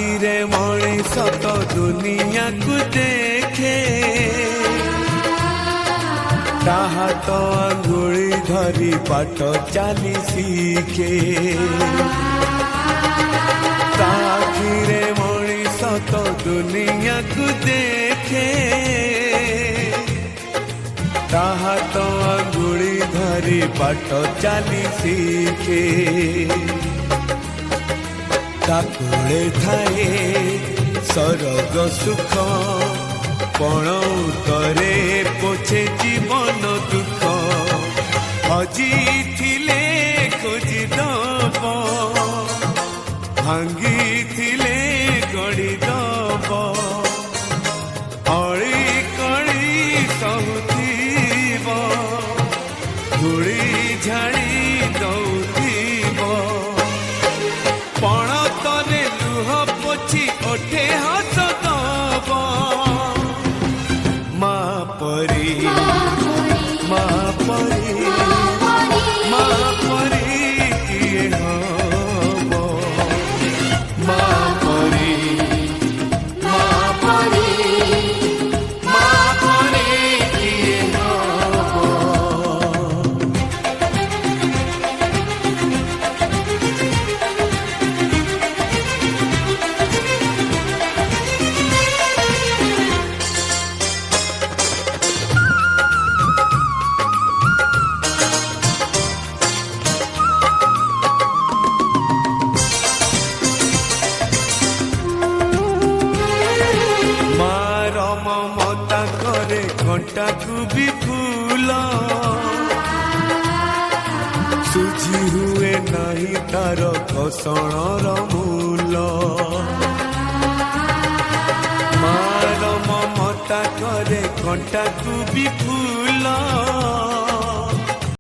आखिरे मଣିଷ तो दुनिया को देखे ताहा तो अंगुली धरी बाट चाली सीखे आखिरे मଣିଷ तो दुनिया को देखे ताहा तो अंगुली धरी बाट चाली सीखे ताकुले थाए सरग सुख पण उतरे पोछे जीवन दुख हजी थिले खोजी दब भांगी थिले गड़ी दब अड़ी कड़ी सहुथीब धूली झाड़ी दौथीब पण तने लुह पोछी ओठे हाथ दब माँ परी माँ परी माँ परी किए हब माँ परी माँ परी माँ परी किए हब ममता करे घंटा को भी फूल सुझी हुए नहीं तार घसणर मूल मार ममता करे घंटा को भी फूल